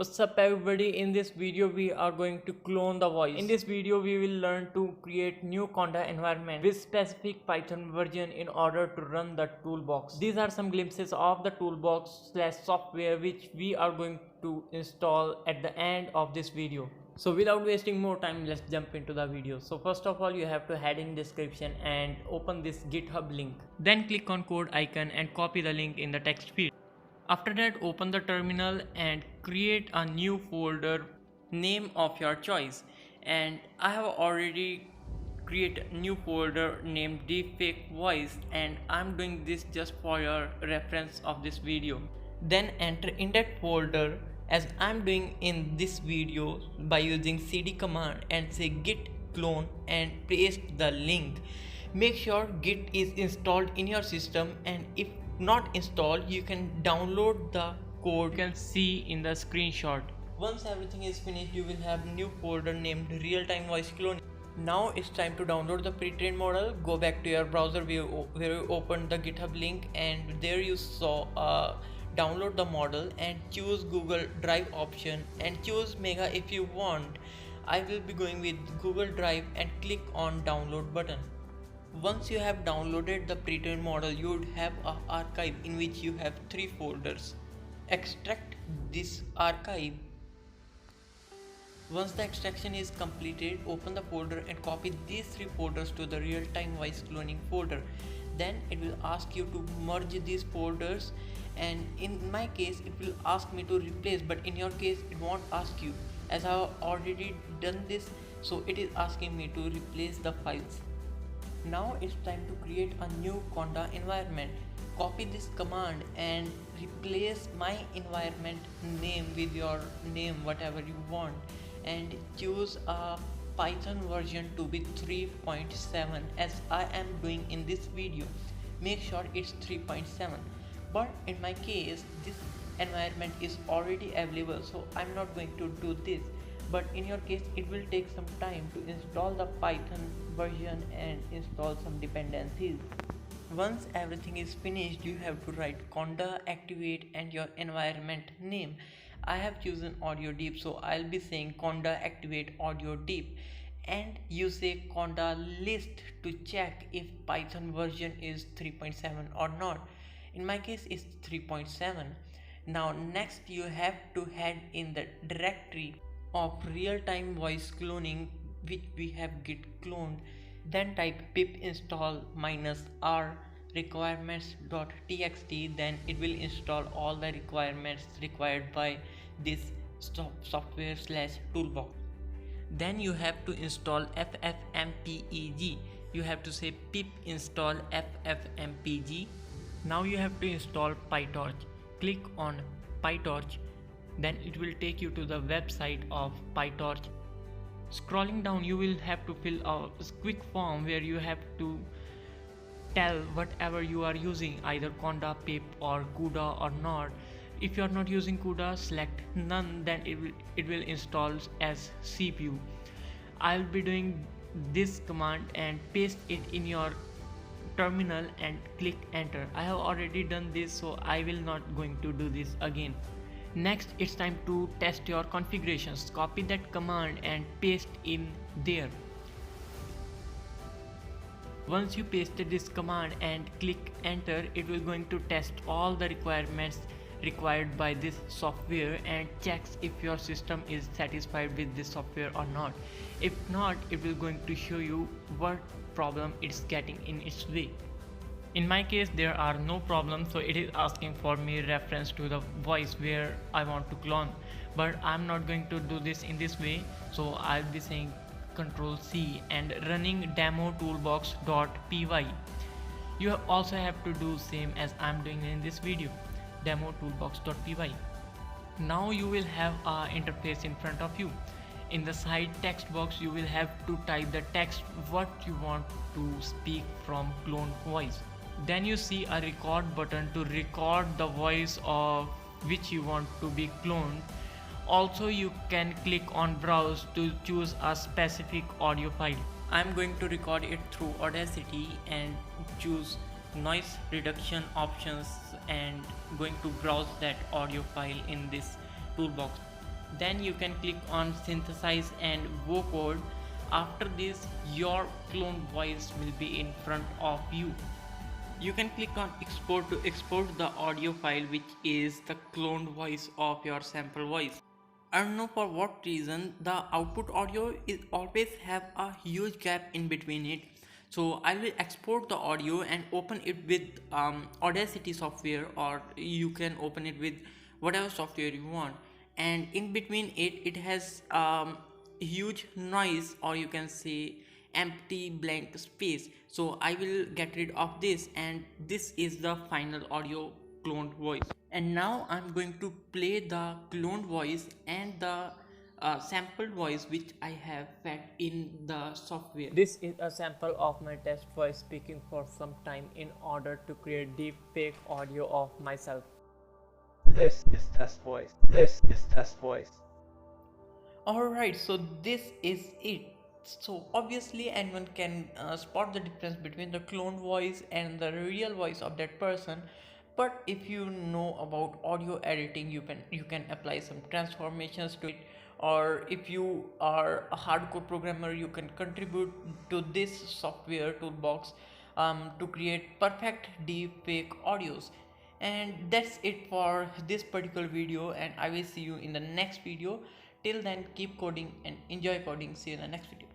What's up everybody, in this video we are going to clone the voice. In this video we will learn to create new Conda environment with specific Python version in order to run the toolbox. These are some glimpses of the toolbox slash software which we are going to install at the end of this video. So without wasting more time, let's jump into the video. So first of all, you have to head in description and open this GitHub link. Then click on code icon and copy the link in the text field. After that, open the terminal and create a new folder, name of your choice. And I have already created a new folder named deepfake voice, and I'm doing this just for your reference of this video. Then enter in that folder as I'm doing in this video by using cd command and say git clone and paste the link. Make sure git is installed in your system, and if not installed, you can download the code you can see in the screenshot. Once everything is finished, you will have new folder named real-time voice cloning. Now it's time to download the pre-trained model. Go back to your browser where you opened the GitHub link, and there you saw download the model and choose Google Drive option and choose Mega if you want. I will be going with Google Drive and click on download button. Once you have downloaded the pre-trained model, you would have an archive in which you have 3 folders. Extract this archive. Once the extraction is completed, open the folder and copy these 3 folders to the real-time voice cloning folder. Then it will ask you to merge these folders, and in my case it will ask me to replace, but in your case it won't ask you, as I have already done this, so it is asking me to replace the files. Now it's time to create a new Conda environment. Copy this command and replace my environment name with your name, whatever you want, and choose a Python version to be 3.7 as I am doing in this video. Make sure it's 3.7, but in my case this environment is already available, so I'm not going to do this. But in your case it will take some time to install the Python version and install some dependencies. Once everything is finished, you have to write conda activate and your environment name. I have chosen audio deep, so I'll be saying conda activate audio deep, and you say conda list to check if Python version is 3.7 or not. In my case it's 3.7. Now next you have to head in the directory of real-time voice cloning which we have git cloned. Then type pip install -r requirements.txt. then it will install all the requirements required by this software slash toolbox. Then you have to install ffmpeg. You have to say pip install ffmpeg. Now you have to install PyTorch. Click on PyTorch, then it will take you to the website of PyTorch. Scrolling down, you will have to fill a quick form where you have to tell whatever you are using, either conda, pip or CUDA or not. If you are not using CUDA, select none, then it will install as CPU. I'll be doing this command and paste it in your terminal and click enter. I have already done this, so I will not going to do this again. Next, it's time to test your configurations. Copy that command and paste in there. Once you pasted this command and click enter, it will going to test all the requirements required by this software and checks if your system is satisfied with this software or not. If not, it will going to show you what problem it's getting in its way. In my case there are no problems, so it is asking for me reference to the voice where I want to clone, but I'm not going to do this in this way, so I'll be saying Ctrl C and running demo toolbox.py. You also have to do same as I'm doing in this video, demo toolbox.py. Now you will have a interface in front of you. In the side text box you will have to type the text what you want to speak from cloned voice. Then you see a record button to record the voice of which you want to be cloned. Also you can click on browse to choose a specific audio file. I'm going to record it through Audacity and choose noise reduction options and going to browse that audio file in this toolbox. Then you can click on synthesize and vocoder. After this, your cloned voice will be in front of you. You can click on export to export the audio file, which is the cloned voice of your sample voice. I don't know for what reason the output audio is always have a huge gap in between it. So I will export the audio and open it with Audacity software, or you can open it with whatever software you want. And in between it has huge noise, or you can say empty blank space. So I will get rid of this, and this is the final audio cloned voice. And now I'm going to play the cloned voice and the sampled voice which I have fed in the software. This is a sample of my test voice speaking for some time in order to create deep fake audio of myself. This is test voice. This is test voice. Alright, so this is it. So obviously anyone can spot the difference between the clone voice and the real voice of that person. But if you know about audio editing, you can apply some transformations to it. Or if you are a hardcore programmer, you can contribute to this software toolbox to create perfect deep fake audios. And that's it for this particular video, and I will see you in the next video. Till then, keep coding and enjoy coding. See you in the next video.